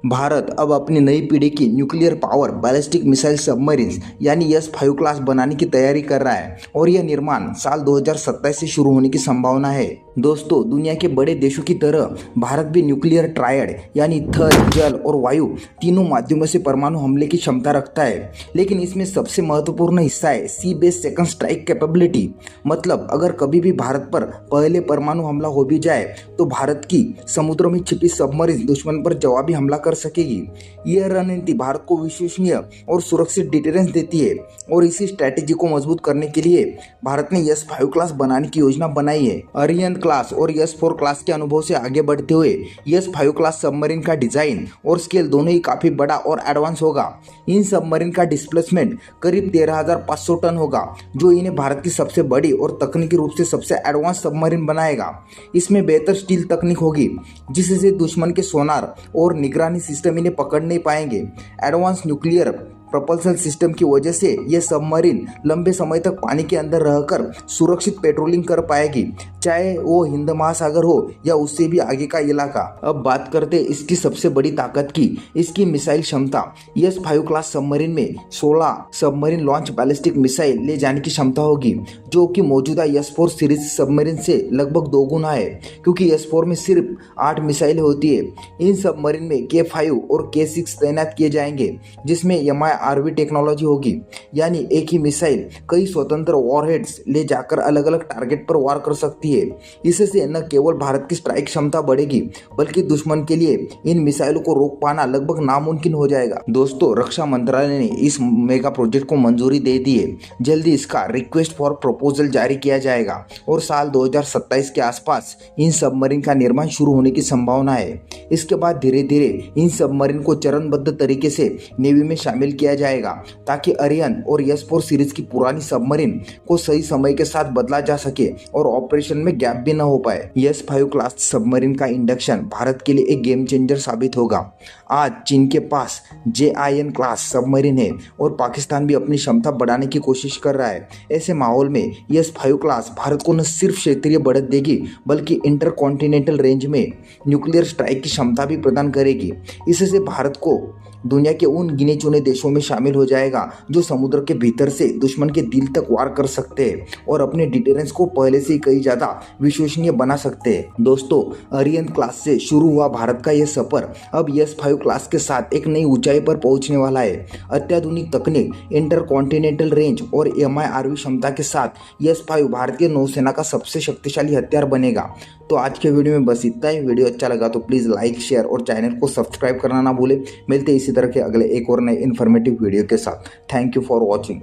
भारत अब अपनी नई पीढ़ी की nuclear power ballistic missile submarines यानी S-5 क्लास बनाने की तैयारी कर रहा है और यह निर्माण साल 2027 से शुरू होने की संभावना है। दोस्तों, दुनिया के बड़े देशों की तरह भारत भी न्यूक्लियर ट्रायड यानी थल, जल और वायु तीनों माध्यमों से परमाणु हमले की क्षमता रखता है। लेकिन इसमें सबसे महत्वपूर्ण हिस्सा है सी बेस्ड सेकंड स्ट्राइक कैपेबिलिटी। मतलब अगर कभी भी भारत पर पहले परमाणु हमला हो भी जाए तो भारत की समुद्रों में छिपी सबमरीन दुश्मन पर जवाबी हमला कर सकेगी। यह रणनीति भारत को विश्वसनीय और सुरक्षित डिटेरेंस देती है और इसी स्ट्रैटेजी को मजबूत करने के लिए भारत ने S-5 क्लास बनाने की योजना बनाई है। अरिहंत क्लास और S-4 क्लास के अनुभव से आगे बढ़ते हुए S-5 क्लास सबमरीन का डिजाइन और स्केल दोनों ही काफी बड़ा और एडवांस होगा। इन सबमरीन का डिस्प्लेसमेंट करीब 13,500 टन होगा, जो इन्हें भारत की सबसे बड़ी और तकनीकी रूप से सबसे एडवांस सबमरीन बनाएगा। इसमें बेहतर स्टील तकनीक होगी जिससे दुश्मन के सोनार और निगरानी सिस्टम इन्हें पकड़ नहीं पाएंगे। एडवांस न्यूक्लियर प्रोपल्सन सिस्टम की वजह से यह सबमरीन लंबे समय तक पानी के अंदर रहकर सुरक्षित पेट्रोलिंग कर पाएगी, चाहे वो हिंद महासागर हो या उससे भी आगे का इलाका। अब बात करते हैं इसकी सबसे बड़ी ताकत की, इसकी मिसाइल क्षमता। S-5 क्लास सबमरीन में 16 सबमरीन लॉन्च बैलिस्टिक मिसाइल ले जाने की क्षमता होगी, जो कि मौजूदा S-4 सीरीज सबमरीन से लगभग 2 गुना है, क्योंकि S-4 में सिर्फ 8 मिसाइलें होती है। इन सबमरीन में K5 और K6 तैनात किए जाएंगे, जिसमें MIRV टेक्नोलॉजी होगी, यानी एक ही मिसाइल कई स्वतंत्र वॉरहेड्स ले जाकर अलग अलग टारगेट पर वार कर सकती है। इससे न केवल भारत की स्ट्राइक क्षमता बढ़ेगी, बल्कि दुश्मन के लिए इन मिसाइलों को रोक पाना लगभग नामुमकिन हो जाएगा। दोस्तों, रक्षा मंत्रालय ने इस मेगा प्रोजेक्ट को मंजूरी दे दी है। जल्दी इसका रिक्वेस्ट फॉर प्रपोजल जारी किया जाएगा और साल 2027 के आसपास इन सबमरीन का निर्माण शुरू होने की संभावना है। इसके बाद धीरे धीरे इन सबमरीन को चरणबद्ध तरीके से नेवी में शामिल किया जाएगा, ताकि अरिहंत और S-4 सीरीज की पुरानी सबमरीन को सही समय के साथ बदला जा सके और ऑपरेशन में गैप भी न हो पाए। S-5 क्लास सबमरीन का इंडक्शन भारत के लिए एक गेम चेंजर साबित होगा। आज चीन के पास JIN क्लास सबमरीन है और पाकिस्तान भी अपनी क्षमता बढ़ाने की कोशिश कर रहा है। ऐसे माहौल में S-5 क्लास भारत को न सिर्फ क्षेत्रीय बढ़त देगी, बल्कि इंटरकॉन्टिनेंटल रेंज में न्यूक्लियर स्ट्राइक की क्षमता भी प्रदान करेगी। इससे भारत को दुनिया के उन गिने चुने देशों में शामिल हो जाएगा जो समुद्र के भीतर से दुश्मन के दिल तक वार कर सकते हैं और अपने डिटेरेंस को पहले से कई ज्यादा विश्वसनीय बना सकते हैं। दोस्तों, अरिहंत क्लास से शुरू हुआ भारत का यह सफर अब S-5 क्लास के साथ एक नई ऊंचाई पर पहुंचने वाला है। अत्याधुनिक तकनीक, इंटरकॉन्टिनेंटल रेंज और MIRV क्षमता के साथ S-5 भारतीय नौसेना का सबसे शक्तिशाली हथियार बनेगा। तो आज के वीडियो में बस इतना ही। वीडियो अच्छा लगा तो प्लीज़ लाइक, शेयर और चैनल को सब्सक्राइब करना ना भूलें। मिलते हैं इसी तरह के अगले एक और नए इन्फॉर्मेटिव वीडियो के साथ। Thank you for watching.